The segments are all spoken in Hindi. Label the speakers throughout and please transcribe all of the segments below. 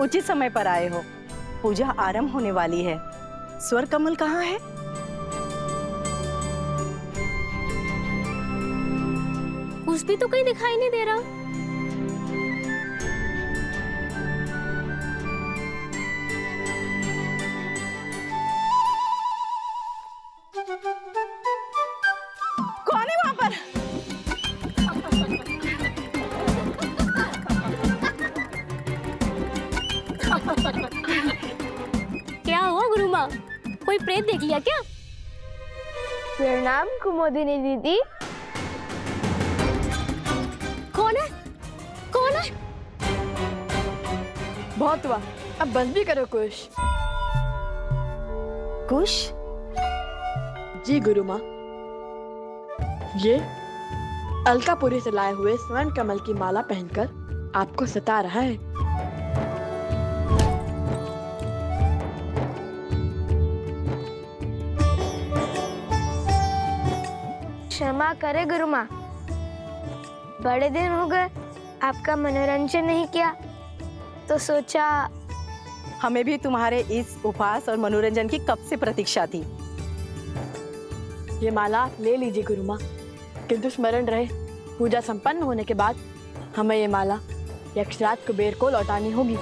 Speaker 1: उचित समय पर आए हो। पूजा आरंभ होने वाली है। स्वर कमल कहाँ है?
Speaker 2: कुछ भी तो कहीं दिखाई नहीं दे रहा।
Speaker 1: कौन है वहां पर?
Speaker 2: क्या हुआ गुरु माँ, कोई प्रेत देख लिया क्या?
Speaker 3: प्रणाम कुमोदिनी दीदी।
Speaker 2: कौन है? कौन है?
Speaker 3: बहुत हुआ, अब बंद भी करो कुश।
Speaker 1: कुश?
Speaker 3: जी गुरु माँ, ये अलकापुरी से लाए हुए स्वर्ण कमल की माला पहनकर आपको सता रहा है।
Speaker 4: क्षमा करे गुरु माँ, बड़े दिन हो गए आपका मनोरंजन नहीं किया, तो सोचा।
Speaker 1: हमें भी तुम्हारे इस उपहास और मनोरंजन की कब से प्रतीक्षा थी।
Speaker 3: ये माला ले लीजिए गुरु माँ, किंतु स्मरण रहे, पूजा संपन्न होने के बाद हमें ये माला यक्षराज कुबेर को लौटानी होगी।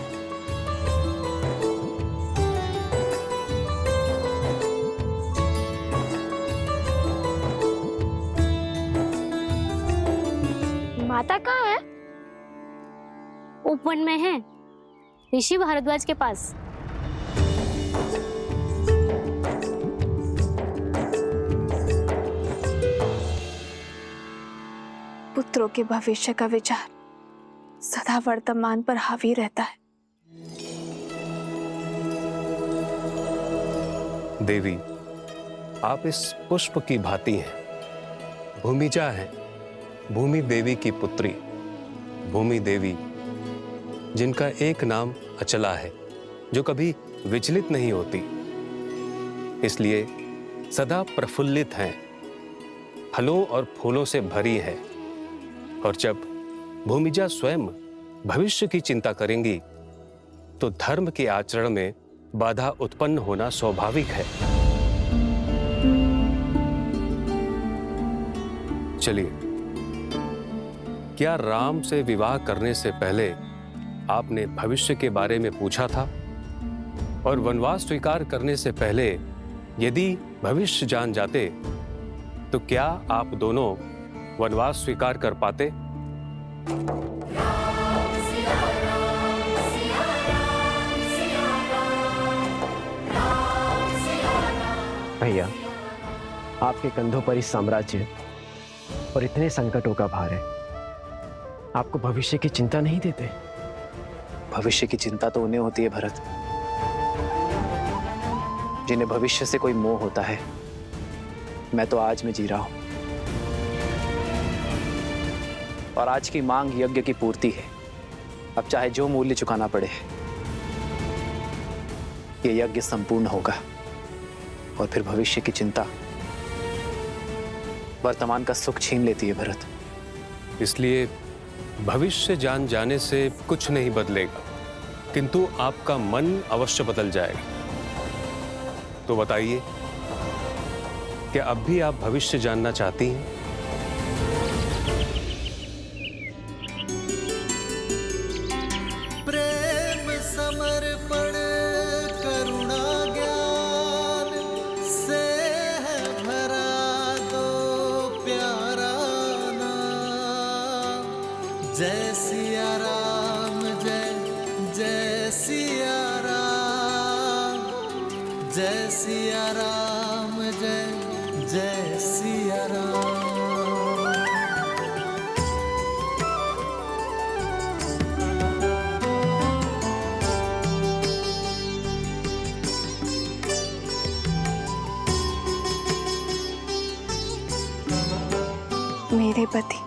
Speaker 4: माता कहाँ है?
Speaker 2: उपवन में है, ऋषि भारद्वाज के पास।
Speaker 5: पुत्रों के भविष्य का विचार सदा वर्तमान पर हावी रहता है।
Speaker 6: देवी, आप इस पुष्प की भांति हैं। भूमिजा है, भूमि देवी की पुत्री। भूमि देवी जिनका एक नाम अचला है, जो कभी विचलित नहीं होती, इसलिए सदा प्रफुल्लित हैं, फलों और फूलों से भरी है। और जब भूमिजा स्वयं भविष्य की चिंता करेंगी, तो धर्म के आचरण में बाधा उत्पन्न होना स्वाभाविक है। चलिए, क्या राम से विवाह करने से पहले आपने भविष्य के बारे में पूछा था? और वनवास स्वीकार करने से पहले यदि भविष्य जान जाते, तो क्या आप दोनों वनवास स्वीकार कर पाते?
Speaker 7: भैया, आपके कंधों पर इस साम्राज्य और इतने संकटों का भार है, आपको भविष्य की चिंता नहीं देते?
Speaker 8: भविष्य की चिंता तो उन्हें होती है भरत, जिन्हें भविष्य से कोई मोह होता है। मैं तो आज में जी रहा हूं, और आज की मांग यज्ञ की पूर्ति है। अब चाहे जो मूल्य चुकाना पड़े, ये यज्ञ संपूर्ण होगा। और फिर भविष्य की चिंता वर्तमान का सुख छीन लेती है भरत।
Speaker 6: इसलिए भविष्य जान जाने से कुछ नहीं बदलेगा, किंतु आपका मन अवश्य बदल जाएगा। तो बताइए, क्या अब भी आप भविष्य जानना चाहती हैं?
Speaker 9: प्रेम समर्पण करुणा ज्ञान से है भरा दो प्यारा नाम। जय सिया राम, जय जय सिया राम, जय सिया राम, जय जय सिया राम।
Speaker 5: मेरे पति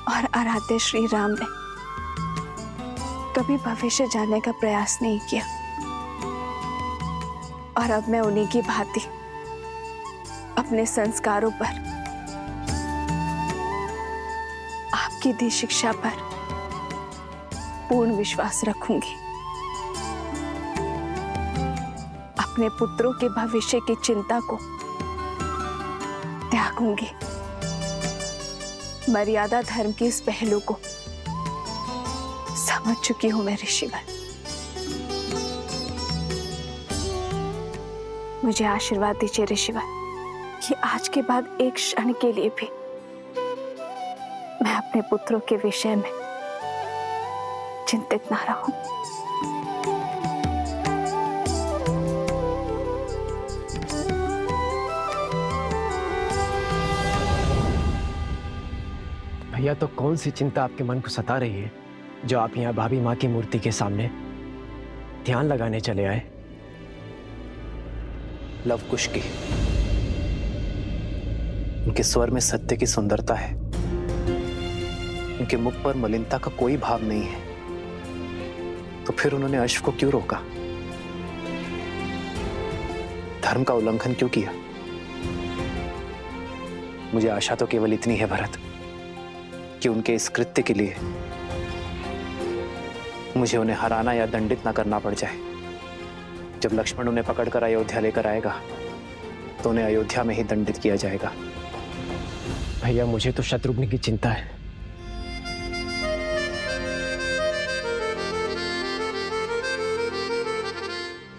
Speaker 5: और आराध्य श्री राम ने कभी भविष्य जानने का प्रयास नहीं किया, और अब मैं उन्हीं की भांति अपने संस्कारों पर, आपकी दी शिक्षा पर पूर्ण विश्वास रखूंगी। अपने पुत्रों के भविष्य की चिंता को त्यागूंगी। मर्यादा धर्म के इस पहलू को समझ चुकी हूं मैं ऋषिवर। मुझे आशीर्वाद दीजिए ऋषिवर कि आज के बाद एक क्षण के लिए भी मैं अपने पुत्रों के विषय में चिंतित ना रहूं।
Speaker 7: भैया, तो कौन सी चिंता आपके मन को सता रही है जो आप यहाँ भाभी माँ की मूर्ति के सामने ध्यान लगाने चले आए?
Speaker 8: लवकुश की। उनके स्वर में सत्य की सुंदरता है, उनके मुख पर मलिनता का कोई भाव नहीं है, तो फिर उन्होंने अश्व को क्यों रोका? धर्म का उल्लंघन क्यों किया? मुझे आशा तो केवल इतनी है भरत कि उनके इस कृत्य के लिए मुझे उन्हें हराना या दंडित ना करना पड़ जाए। जब लक्ष्मण उन्हें पकड़कर अयोध्या लेकर आएगा तो उन्हें अयोध्या में ही दंडित किया जाएगा।
Speaker 7: भैया, मुझे तो शत्रुघ्न की चिंता है।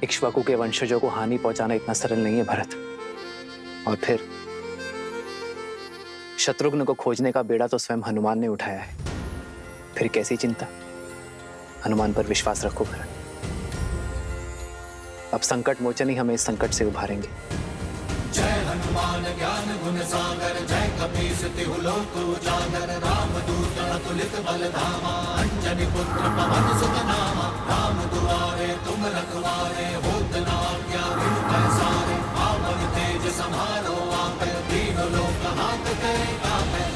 Speaker 8: इक्ष्वाकु के वंशजों को हानि पहुंचाना इतना सरल नहीं है भरत। और फिर शत्रुघ्न को खोजने का बेड़ा तो स्वयं हनुमान ने उठाया है, फिर कैसी चिंता? हनुमान पर विश्वास रखो भरत। अब संकट मोचन ही हमें इस संकट से उभारेंगे।
Speaker 9: जय हनुमान ज्ञान गुण सागर, जय कपीस तिहु लोक उजागर, रामदूत अतुलित बल धामा, अंजनी पुत्र पवन सुत नामा, राम दुआरे तुम रखवारे, होत न आज्ञा बिनु पैसारे, आपन तेज समारो आपे, तीन लोक हाथ करे कापे।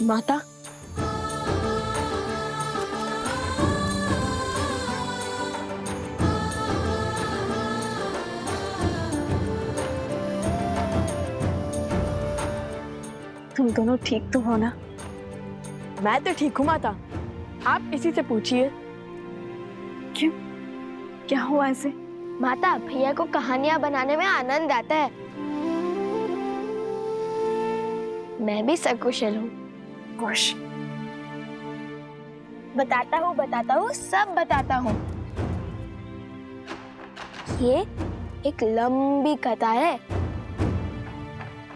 Speaker 3: माता,
Speaker 5: तुम दोनों ठीक तो हो ना?
Speaker 3: मैं तो ठीक हूँ माता, आप इसी से पूछिए।
Speaker 5: क्यों, क्या हुआ ऐसे?
Speaker 4: माता, भैया को कहानियां बनाने में आनंद आता है। मैं भी सकुशल हूँ।
Speaker 5: खुश।
Speaker 4: बताता हूँ, सब बताता हूँ। ये एक लंबी कथा है।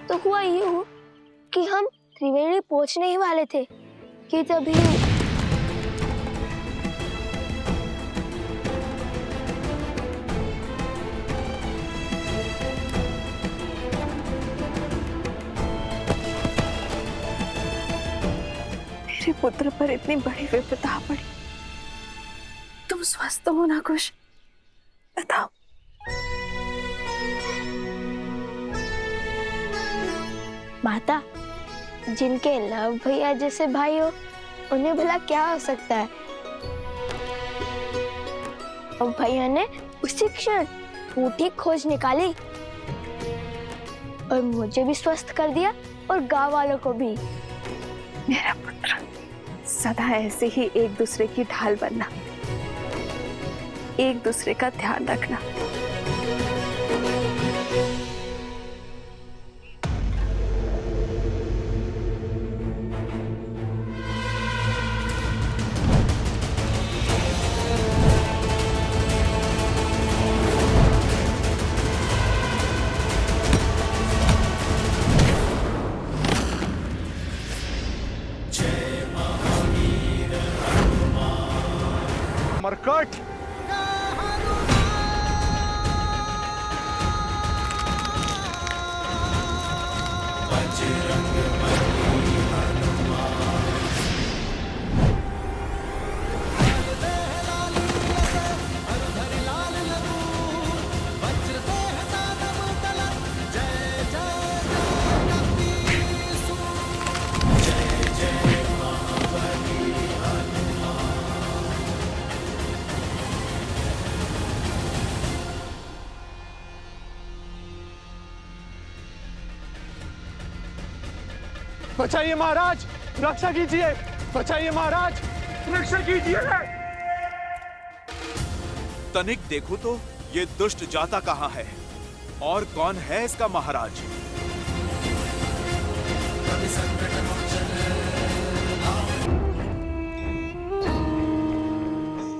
Speaker 4: तो हुआ यूं कि हम त्रिवेणी पहुंचने ही वाले थे कि तभी
Speaker 5: मेरे पुत्र पर इतनी बड़ी विपदा पड़ी। तुम स्वस्थ हो ना कुश? बताओ।
Speaker 4: माता, जिनके लव भैया जैसे भाई हो उन्हें भला क्या हो सकता है? और भैया ने उसी क्षण फूटी खोज निकाली और मुझे भी स्वस्थ कर दिया और गांव वालों को भी।
Speaker 5: मेरा पुत्र, सदा ऐसे ही एक दूसरे की ढाल बनना, एक दूसरे का ध्यान रखना।
Speaker 10: मरकट, बचाइए महाराज, रक्षा कीजिए। बचाइए महाराज, रक्षा कीजिए।
Speaker 11: तनिक देखो तो ये दुष्ट जाता कहाँ है और कौन है इसका महाराज?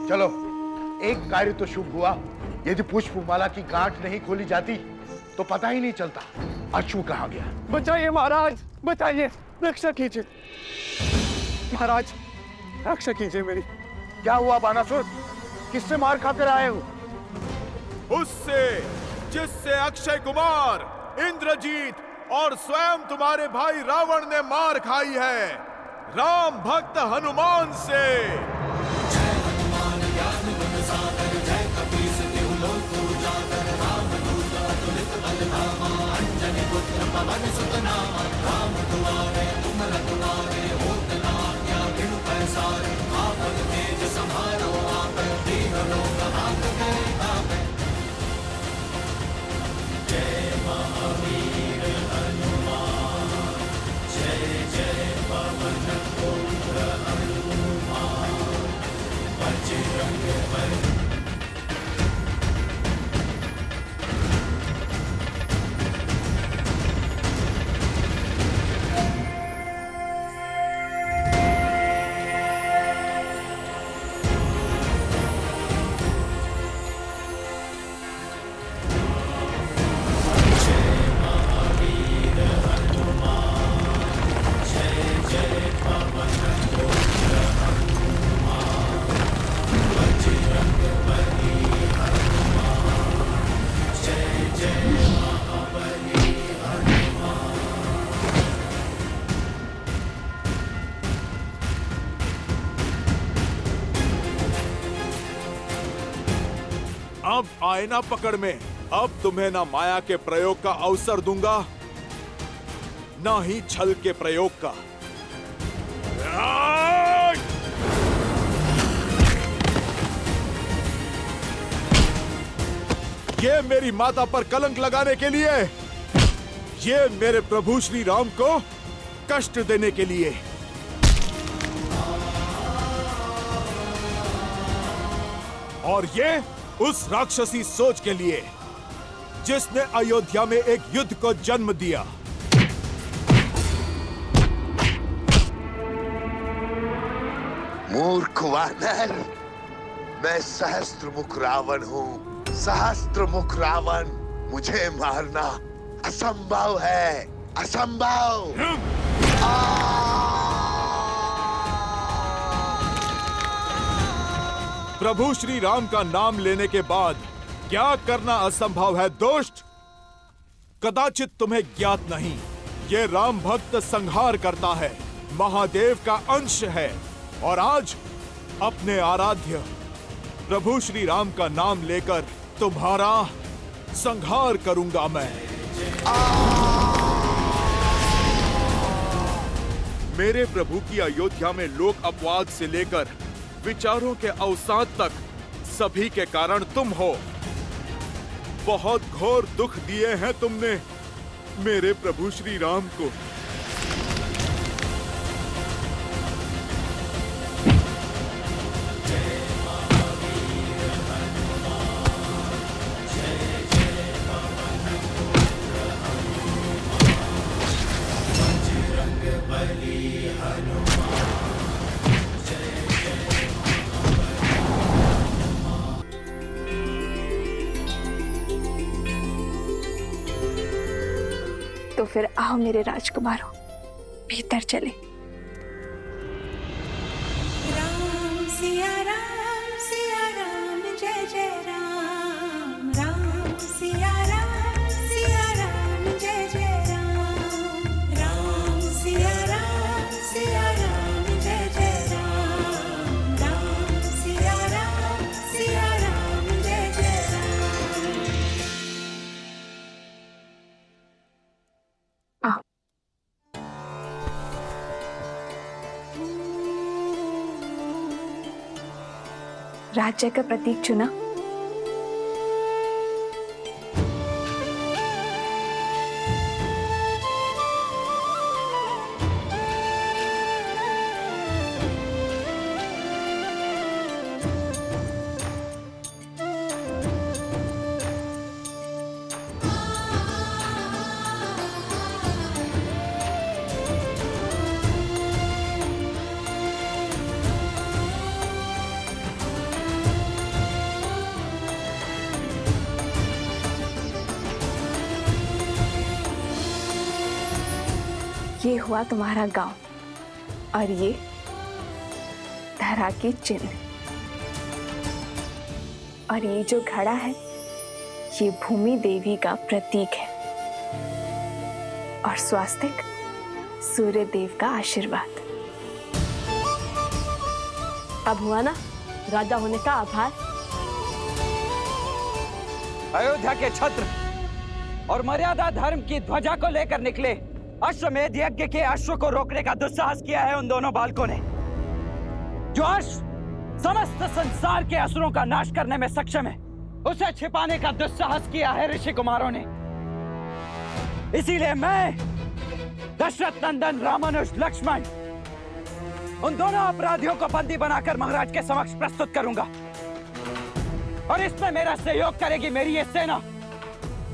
Speaker 10: चलो, एक कार्य तो शुभ हुआ। यदि पुष्पमाला की गांठ नहीं खोली जाती तो पता ही नहीं चलता अश्व कहाँ गया। बचाइए महाराज, बचाइए, रक्षा कीजिए। महाराज, रक्षा कीजिए मेरी। क्या हुआ बानासुर? किससे मार खाकर आए हो?
Speaker 11: उससे जिससे अक्षय कुमार, इंद्रजीत और स्वयं तुम्हारे भाई रावण ने मार खाई है, राम भक्त हनुमान से।
Speaker 9: जय हनुमान ज्ञान गुण सागर, जय कपीस तिहु लोक उजागर, रामदूत अतुलित बल धामा, अंजनी पुत्र पवन सुत नामा, राम दुआरे तुम रखवारे, होत न आज्ञा बिनु पैसारे, आपन तेज समारो आप, दीनों का हाथ है आप। जय महावीर हनुमान, जय जय पवन पुत्र हनुमान, बजरंग बली।
Speaker 11: अब आईना पकड़ में, अब तुम्हें ना माया के प्रयोग का अवसर दूंगा, ना ही छल के प्रयोग का। ये मेरी माता पर कलंक लगाने के लिए, ये मेरे प्रभु श्री राम को कष्ट देने के लिए। और ये उस राक्षसी सोच के लिए जिसने अयोध्या में एक युद्ध को जन्म दिया।
Speaker 12: मूर्ख वानर, मैं सहस्त्रमुख रावण हूँ। सहस्त्रमुख रावण, मुझे मारना असंभव है, असंभव।
Speaker 11: प्रभु श्री राम का नाम लेने के बाद क्या करना असंभव है दुष्ट? कदाचित तुम्हें ज्ञात नहीं, ये राम भक्त संहार करता है, महादेव का अंश है। और आज अपने आराध्य प्रभु श्री राम का नाम लेकर तुम्हारा संहार करूंगा मैं। मेरे प्रभु की अयोध्या में लोक अपवाद से लेकर विचारों के अवसाद तक सभी के कारण तुम हो। बहुत घोर दुख दिए हैं तुमने मेरे प्रभु श्री राम को।
Speaker 5: तो फिर आओ मेरे राजकुमारों, भीतर चले।
Speaker 13: राम सिया राम जय जय राम, राम सिया राम जय जय राम, राम सिया राम जय जय राम, राम सिया राम जय जय राम।
Speaker 5: आओ। राज्य का प्रतीक चुना। ये हुआ तुम्हारा गांव और ये धरा की चिन्ह, और ये जो घड़ा है ये भूमि देवी का प्रतीक है, और स्वास्तिक सूर्य देव का आशीर्वाद।
Speaker 3: अब हुआ ना राजा होने का आभार।
Speaker 14: अयोध्या के छत्र और मर्यादा धर्म की ध्वजा को लेकर निकले अश्वमेध यज्ञ के अश्व को रोकने का दुस्साहस किया है उन दोनों बालकों ने। जो अश्व समस्त संसार के असुरों का नाश करने में सक्षम है, उसे छिपाने का दुस्साहस किया है ऋषि कुमारों ने। इसीलिए मैं दशरथ नंदन रामानुज लक्ष्मण उन दोनों अपराधियों को बंदी बनाकर महाराज के समक्ष प्रस्तुत करूंगा, और इसमें मेरा सहयोग करेगी मेरी ये सेना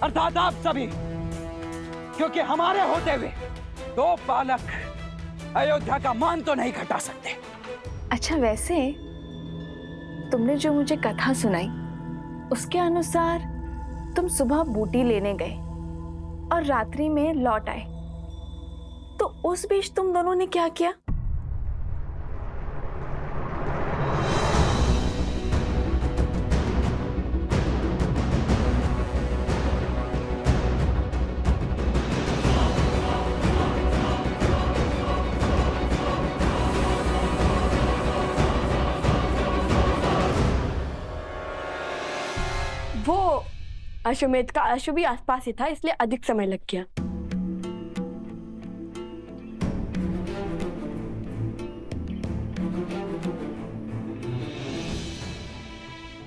Speaker 14: अर्थात आप सभी, क्योंकि हमारे होते हुए दो बालक अयोध्या का मान तो नहीं घटा सकते।
Speaker 5: अच्छा, वैसे तुमने जो मुझे कथा सुनाई उसके अनुसार तुम सुबह बूटी लेने गए और रात्रि में लौट आए, तो उस बीच तुम दोनों ने क्या किया?
Speaker 3: वो अश्वमेध का अश्व भी आसपास ही था, इसलिए अधिक समय लग गया।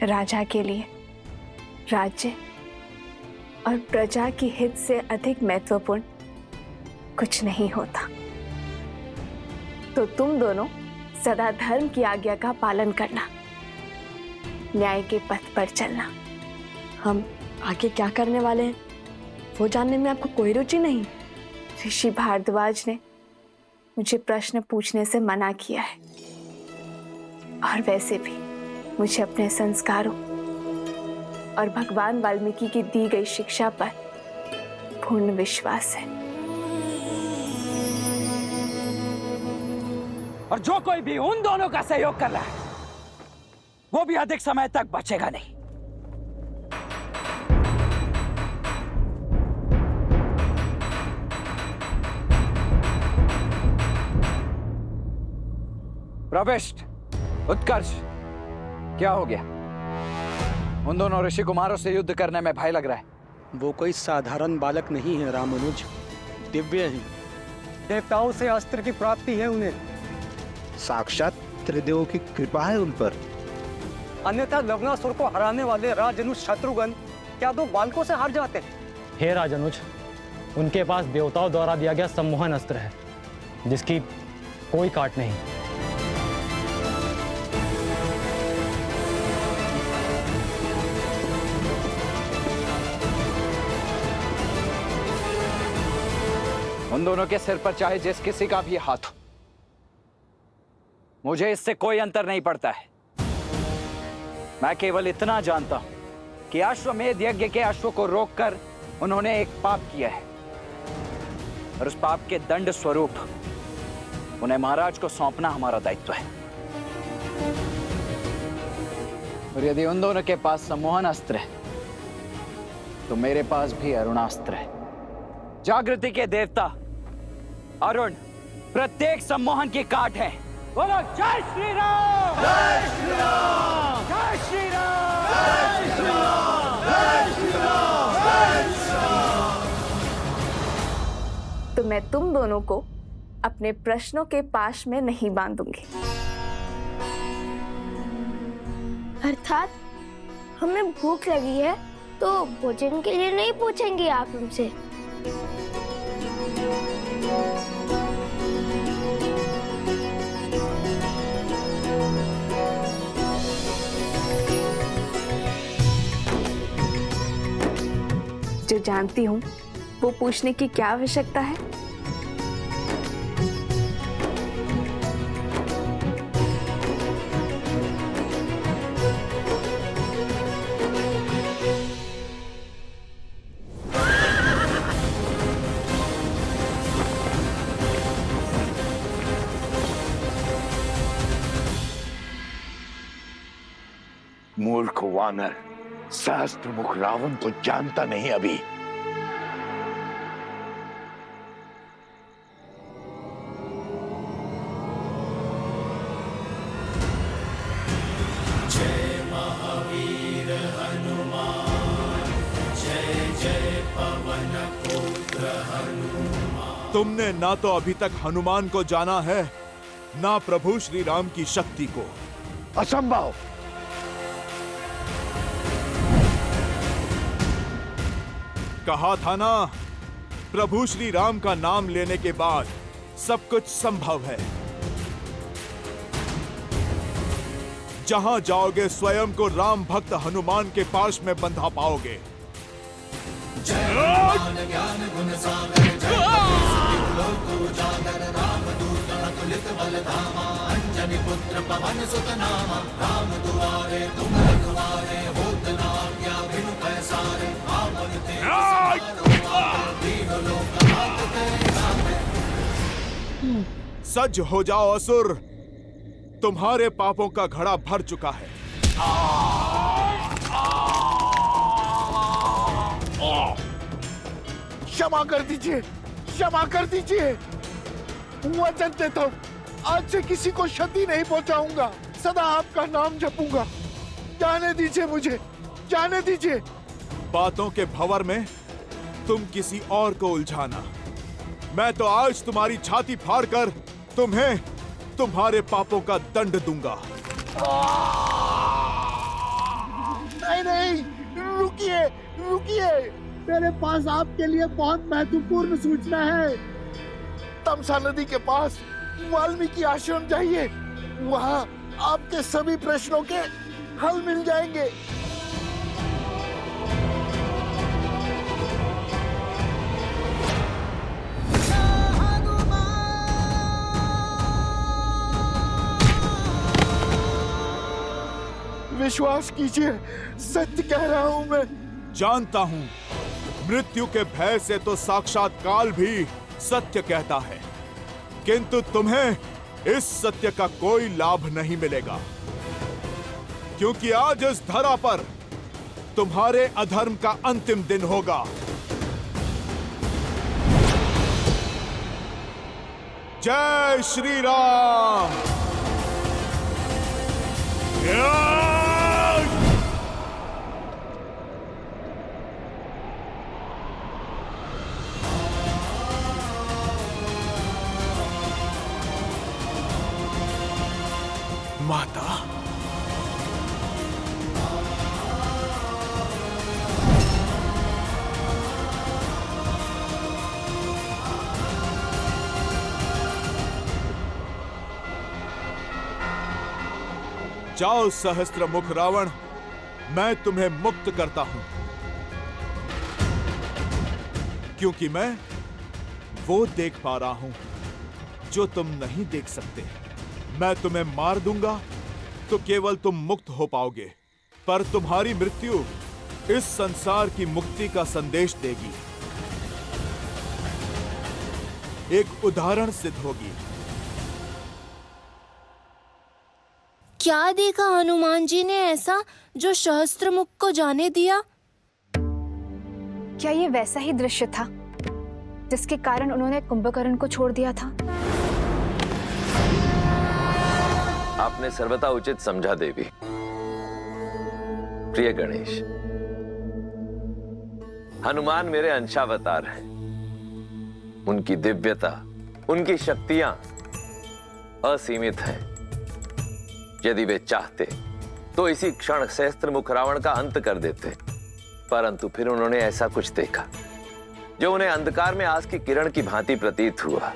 Speaker 5: राजा के लिए राज्य और प्रजा की हित से अधिक महत्वपूर्ण कुछ नहीं होता। तो तुम दोनों सदा धर्म की आज्ञा का पालन करना, न्याय के पथ पर चलना।
Speaker 3: हम आगे क्या करने वाले हैं वो जानने में आपको कोई रुचि नहीं?
Speaker 5: ऋषि भारद्वाज ने मुझे प्रश्न पूछने से मना किया है, और वैसे भी मुझे अपने संस्कारों और भगवान वाल्मीकि की दी गई शिक्षा पर पूर्ण विश्वास है।
Speaker 14: और जो कोई भी उन दोनों का सहयोग कर रहा है वो भी अधिक समय तक बचेगा नहीं। प्रविष्ट, उत्कर्ष, क्या हो गया? उन दोनों ऋषि कुमारों से युद्ध करने में भय लग रहा है।
Speaker 15: वो कोई साधारण बालक नहीं है रामानुज, दिव्य है। देवताओं से अस्त्र की प्राप्ति है उन्हें।
Speaker 16: साक्षात त्रिदेवों की कृपा है उन पर।
Speaker 15: अन्यथा लवणासुर को हराने वाले राजनुज शत्रुघ्न क्या दो बालकों से हार जाते?
Speaker 17: हे राजनुज, उनके पास देवताओं द्वारा दिया गया सम्मोहन अस्त्र है जिसकी कोई काट नहीं।
Speaker 14: उन दोनों के सिर पर चाहे जिस किसी का भी हाथ हो, मुझे इससे कोई अंतर नहीं पड़ता है। मैं केवल इतना जानता हूं कि अश्वमेध यज्ञ के अश्व को रोककर उन्होंने एक पाप किया है, और उस पाप के दंड स्वरूप उन्हें महाराज को सौंपना हमारा दायित्व है। और यदि उन दोनों के पास सम्मोहन अस्त्र है तो मेरे पास भी अरुणास्त्र है। जागृति के देवता अरुण प्रत्येक सम्मोहन की काट है। बोलो जय श्री राम! जय श्री राम! जय श्री राम! जय श्री राम! जय श्री राम! जय श्री राम!
Speaker 5: तो मैं तुम दोनों को अपने प्रश्नों के पाश में नहीं बांधूंगी।
Speaker 4: अर्थात हमें भूख लगी है तो भोजन के लिए नहीं पूछेंगे आप हमसे?
Speaker 5: जो जानती हूँ वो पूछने की क्या आवश्यकता है?
Speaker 12: मूर्ख वानर, सहस्त्र मुख रावण को जानता नहीं अभी।
Speaker 9: जय महावीर हनुमान, जय जय पवन पुत्र हनुमान।
Speaker 11: तुमने ना तो अभी तक हनुमान को जाना है, ना प्रभु श्री राम की शक्ति को।
Speaker 12: असंभव।
Speaker 11: कहा था ना, प्रभु श्री राम का नाम लेने के बाद सब कुछ संभव है। जहां जाओगे स्वयं को राम भक्त हनुमान के पास में बंधा पाओगे।
Speaker 9: जय हनुमान ज्ञान गुण सागर, जय कपीस लोक उजागर, रामदूत अतुलित बल धामा, अंजनी पुत्र पवन सुत नामा। राम दुआरे तुम रखवारे, होत न आज्ञा बिनु पैसारे। आपन तेज समारो, तीनों लोक हाथ तेरा।
Speaker 11: सज हो जाओ असुर, तुम्हारे पापों का घड़ा भर चुका है।
Speaker 10: क्षमा कर दीजिए, क्षमा कर दीजिए। वचन देता हूं, आज से किसी को क्षति नहीं पहुंचाऊंगा, सदा आपका नाम जपूंगा। जाने दीजिए मुझे, जाने दीजिए।
Speaker 11: बातों के भंवर में तुम किसी और को उलझाना। मैं तो आज तुम्हारी छाती फाड़कर तुम्हें तुम्हारे पापों का दंड दूंगा।
Speaker 10: नहीं नहीं, रुकिए रुकिए, मेरे पास आपके लिए बहुत महत्वपूर्ण सूचना है। तमसा नदी के पास वाल्मीकि आश्रम जाइए, वहां आपके सभी प्रश्नों के हल मिल जाएंगे। विश्वास कीजिए, सत्य कह रहा हूं मैं।
Speaker 11: जानता हूं, मृत्यु के भय से तो साक्षात काल भी सत्य कहता है, किंतु तुम्हें इस सत्य का कोई लाभ नहीं मिलेगा, क्योंकि आज इस धरा पर तुम्हारे अधर्म का अंतिम दिन होगा। जय श्री राम। माता, जाओ सहस्त्र मुख रावण, मैं तुम्हें मुक्त करता हूं, क्योंकि मैं वो देख पा रहा हूं जो तुम नहीं देख सकते। मैं तुम्हें मार दूंगा तो केवल तुम मुक्त हो पाओगे, पर तुम्हारी मृत्यु इस संसार की मुक्ति का संदेश देगी, एक उदाहरण सिद्ध होगी।
Speaker 18: क्या देखा हनुमान जी ने ऐसा जो सहस्त्रमुख को जाने दिया?
Speaker 5: क्या ये वैसा ही दृश्य था जिसके कारण उन्होंने कुंभकर्ण को छोड़ दिया था?
Speaker 19: आपने सर्वथा उचित समझा देवी। प्रिय गणेश, हनुमान मेरे अंशावतार हैं। उनकी दिव्यता, उनकी शक्तियां असीमित हैं। यदि वे चाहते तो इसी क्षण सहस्त्रमुख रावण का अंत कर देते, परंतु फिर उन्होंने ऐसा कुछ देखा जो उन्हें अंधकार में आस की किरण की भांति प्रतीत हुआ।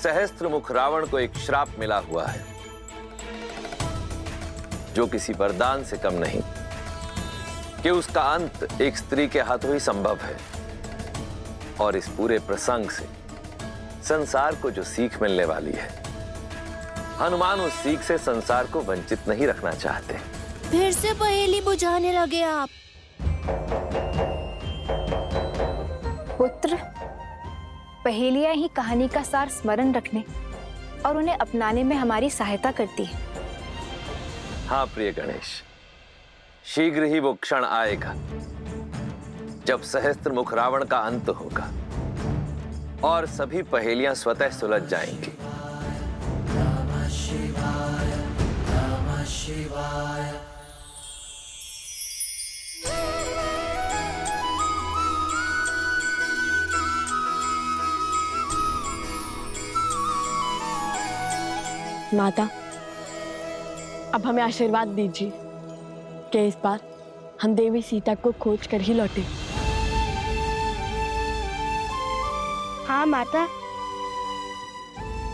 Speaker 19: सहस्त्रमुख रावण को एक श्राप मिला हुआ है जो किसी वरदान से कम नहीं, कि उसका अंत एक स्त्री के हाथों ही संभव है। और इस पूरे प्रसंग से संसार को जो सीख मिलने वाली है, हनुमान उस सीख से संसार को वंचित नहीं रखना चाहते।
Speaker 18: फिर से पहेली बुझाने लगे आप।
Speaker 5: पुत्र, पहेलियां ही कहानी का सार स्मरण रखने और उन्हें अपनाने में हमारी सहायता करती है।
Speaker 19: हाँ प्रिय गणेश, शीघ्र ही वो क्षण आएगा जब सहस्त्र मुख रावण का अंत होगा और सभी पहेलियां स्वतः सुलझ जाएंगी।
Speaker 9: नमः शिवाय, नमः शिवाय।
Speaker 3: माता, अब हमें आशीर्वाद दीजिए कि इस बार हम देवी सीता को खोज कर ही लौटे।
Speaker 4: हाँ माता,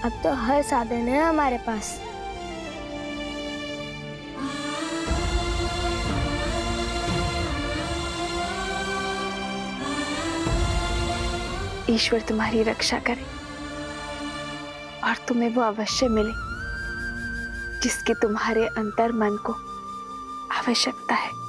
Speaker 4: अब तो हर साधन है हमारे पास।
Speaker 5: ईश्वर तुम्हारी रक्षा करे और तुम्हें वो अवश्य मिले जिसकी तुम्हारे अंतर मन को आवश्यकता है।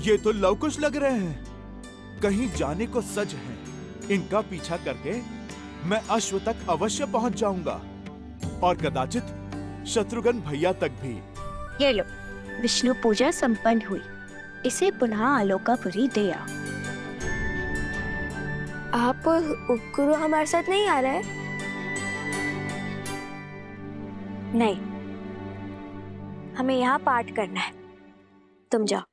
Speaker 11: ये तो लवकुश लग रहे हैं, कहीं जाने को सज हैं। इनका पीछा करके मैं अश्व तक अवश्य पहुंच जाऊंगा और कदाचित शत्रुघ्न भैया तक भी।
Speaker 20: ये लो, विष्णु पूजा संपन्न हुई, इसे पुनः आलोकापुरी दे आओ।
Speaker 4: आप उपगुरु हमारे साथ नहीं आ रहे?
Speaker 20: नहीं, हमें यहाँ पाठ करना है, तुम जाओ।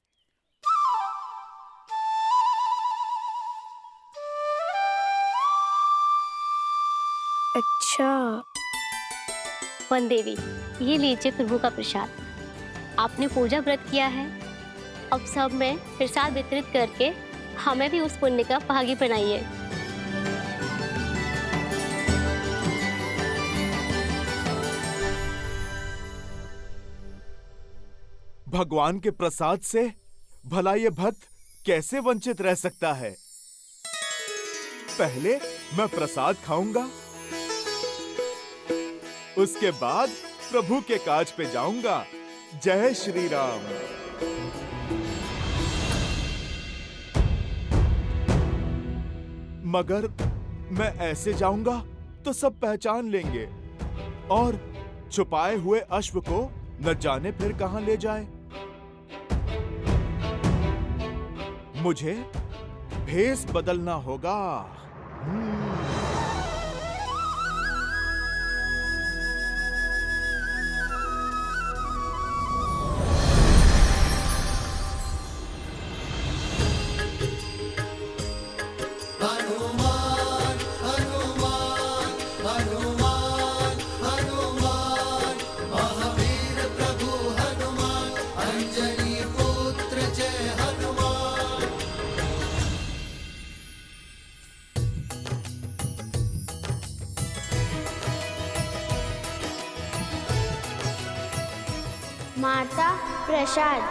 Speaker 4: अच्छा।
Speaker 2: वन देवी, ये लीजिए प्रभु का प्रसाद। आपने पूजा व्रत किया है, अब सब में प्रसाद वितरित करके हमें भी उस पुण्य का भागी बनाइए।
Speaker 11: भगवान के प्रसाद से भला ये भक्त कैसे वंचित रह सकता है? पहले मैं प्रसाद खाऊंगा, उसके बाद प्रभु के काज पे जाऊंगा। जय श्री राम। मगर मैं ऐसे जाऊंगा तो सब पहचान लेंगे और छुपाए हुए अश्व को न जाने फिर कहां ले जाए। मुझे भेष बदलना होगा।
Speaker 9: हनुमान हनुमान हनुमान हनुमान, महावीर प्रभु हनुमान, अंजनी पुत्र जय हनुमान।
Speaker 4: माता प्रसाद।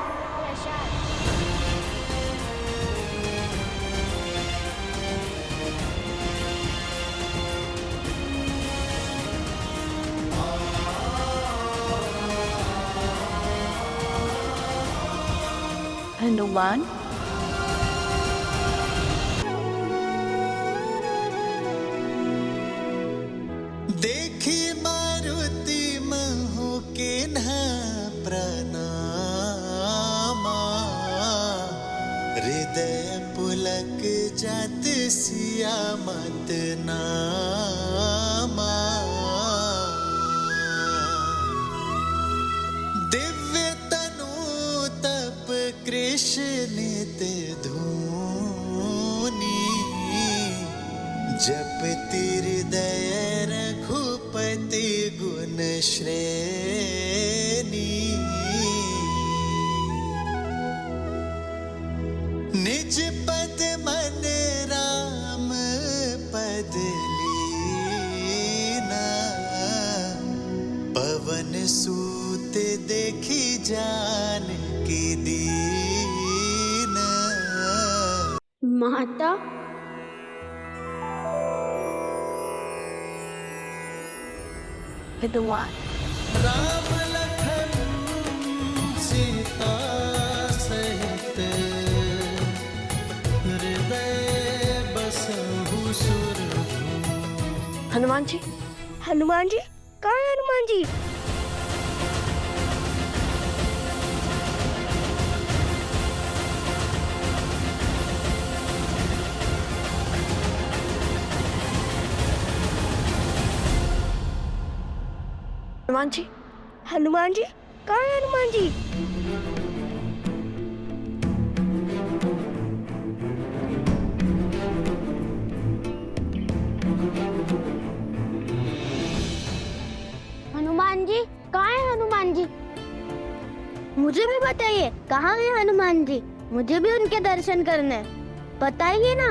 Speaker 20: हनुमान,
Speaker 9: देखी मारुति महु के न प्रणामा, हृदय पुलक जात सिया मत नामा। दिव्य तनु तप कृष्ण नित धूनी, जप हृदय रघुपति गुण श्रेणी। निज पद मन राम पद लीना, पवन सूत देखी जान की दीना।
Speaker 4: माता,
Speaker 3: हनुमान।
Speaker 9: राम लखन सीता सहित हृदय बसहु सुरभूप।
Speaker 3: हनुमान जी,
Speaker 4: हनुमान जी, कहाँ है हनुमान जी?
Speaker 3: हनुमान जी,
Speaker 4: हनुमान जी, कहाँ है हनुमान जी? हनुमान जी, कहाँ है हनुमान जी? मुझे भी बताइए, कहाँ है हनुमान जी? मुझे भी उनके दर्शन करने हैं। बताइए ना।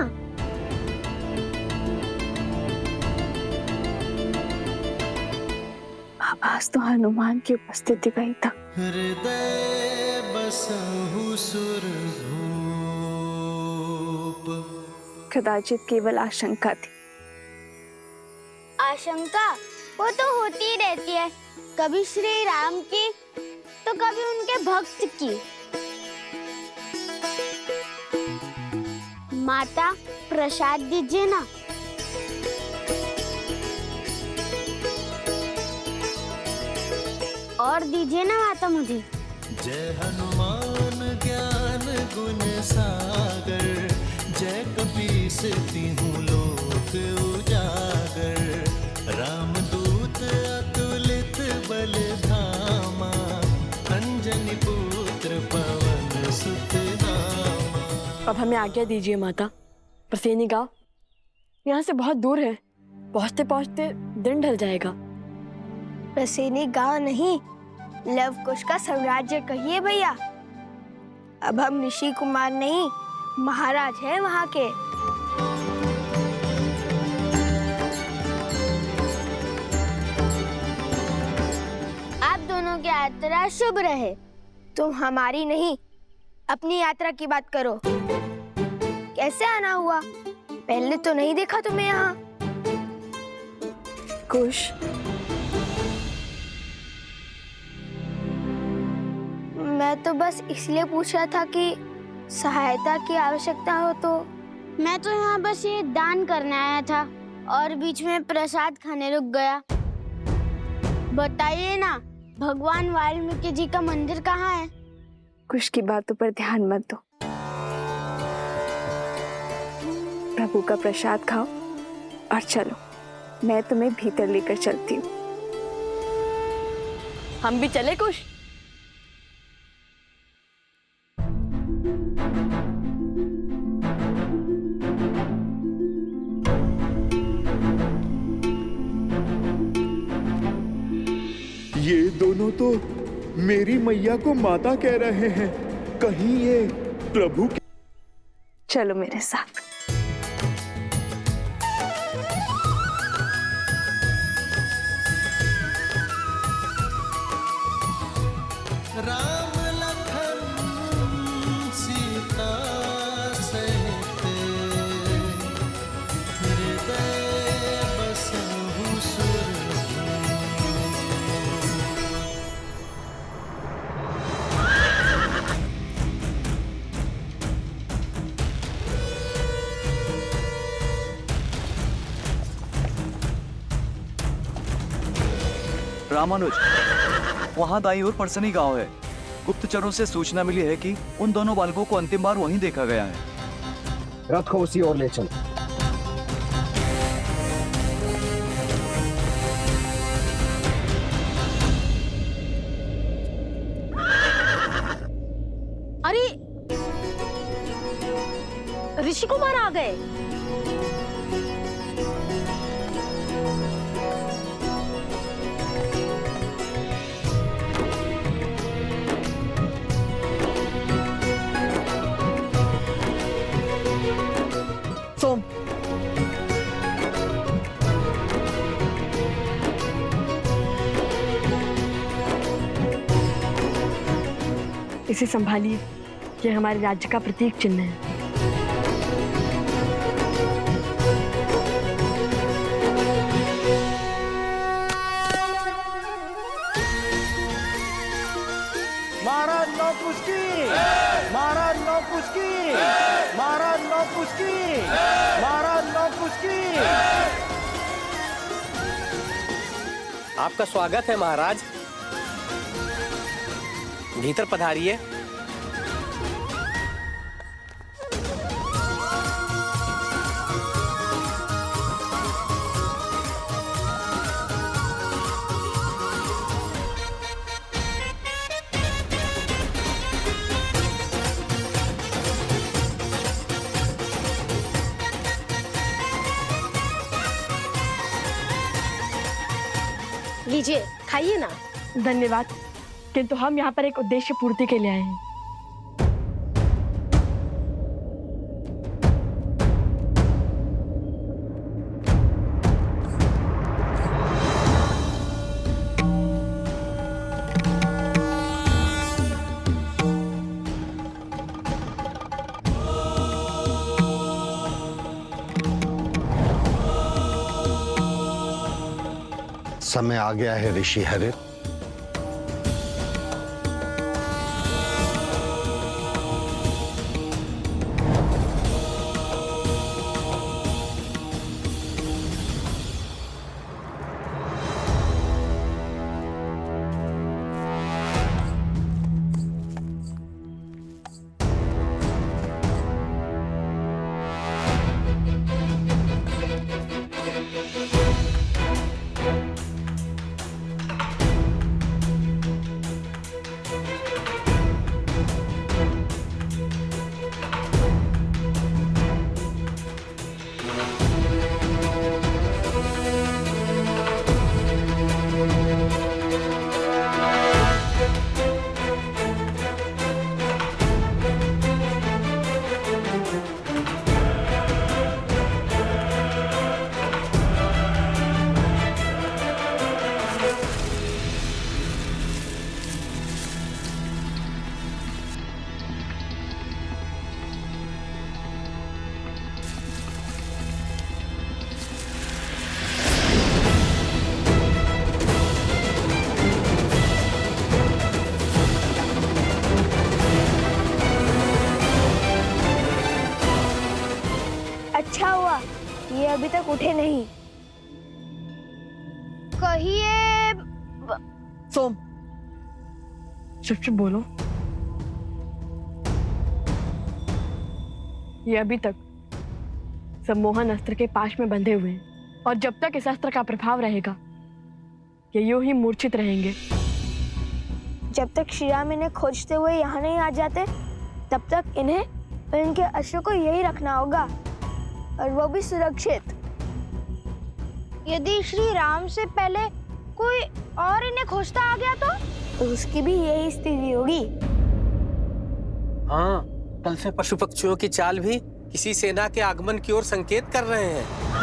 Speaker 5: आवाज तो हनुमान की उपस्थिति का ही था।
Speaker 9: हृदय बसहु सुरभूप।
Speaker 5: कदाचित केवल आशंका थी।
Speaker 4: आशंका वो तो होती ही रहती है, कभी श्री राम की तो कभी उनके भक्त की। माता, प्रसाद दीजिए ना। और दीजिए ना माता मुझे।
Speaker 9: जय हनुमान ज्ञान गुण सागर, जय कपीस तिहुँ लोक उजागर। रामदूत अतुलित बल धामा, अंजनी पुत्र पवन सुत नामा।
Speaker 3: अब हमें आज्ञा दीजिए माता। प्रसेनी गांव यहाँ से बहुत दूर है, पहुँचते पहुँचते दिन ढल जाएगा।
Speaker 4: प्रसेनी गांव नहीं, लवकुश का साम्राज्य कहिए भैया। अब हम ऋषि कुमार नहीं, महाराज हैं वहाँ के। आप दोनों की यात्रा शुभ रहे। तुम हमारी नहीं, अपनी यात्रा की बात करो। कैसे आना हुआ? पहले तो नहीं देखा तुम्हें यहाँ।
Speaker 5: कुश,
Speaker 4: मैं तो बस इसलिए पूछा था कि सहायता की आवश्यकता हो तो। मैं तो यहाँ बस ये दान करने आया था और बीच में प्रसाद खाने रुक गया। बताइए ना, भगवान वाल्मीकि जी का मंदिर कहाँ है?
Speaker 5: कुश की बातों पर ध्यान मत दो। प्रभु का प्रसाद खाओ और चलो, मैं तुम्हें भीतर लेकर चलती हूँ।
Speaker 3: हम भी चले कुश?
Speaker 12: ये दोनों तो मेरी मैया को माता कह रहे हैं। कहीं ये प्रभु की...
Speaker 5: चलो मेरे साथ।
Speaker 9: राम लखन सीता सहित हृदय बसहु सुरभूप।
Speaker 21: रामानुज, वहाँ दाईं ओर परसनी गांव है। गुप्तचरों से सूचना मिली है कि उन दोनों बालकों को अंतिम बार वहीं देखा गया है।
Speaker 7: रथ को उसी ओर ले चल।
Speaker 1: अरे ऋषि कुमार आ गए।
Speaker 3: सोम, इसे संभालिए, ये हमारे राज्य का प्रतीक चिन्ह है।
Speaker 6: महाराज लौह कुश की।
Speaker 22: आपका स्वागत है महाराज, भीतर पधारिए।
Speaker 4: लीजिए खाइए ना।
Speaker 3: धन्यवाद, किंतु हम यहाँ पर एक उद्देश्य पूर्ति के लिए आए हैं।
Speaker 16: समय आ गया है ऋषि हरित।
Speaker 4: अच्छा हुआ ये अभी तक उठे नहीं। कहिए
Speaker 3: सोम, चुप चुप बोलो। ये अभी तक सम्मोहन अस्त्र के पाश में बंधे हुए हैं और जब तक इस अस्त्र का प्रभाव रहेगा ये यूं ही मूर्छित रहेंगे।
Speaker 4: जब तक श्री राम इन्हें खोजते हुए यहाँ नहीं आ जाते तब तक इन्हें और इनके अश्व को यही रखना होगा, और वो भी सुरक्षित। यदि श्री राम से पहले कोई और इन्हें खोजता आ गया तो उसकी भी यही स्थिति होगी।
Speaker 22: हाँ, कल से पशु पक्षियों की चाल भी किसी सेना के आगमन की ओर संकेत कर रहे हैं।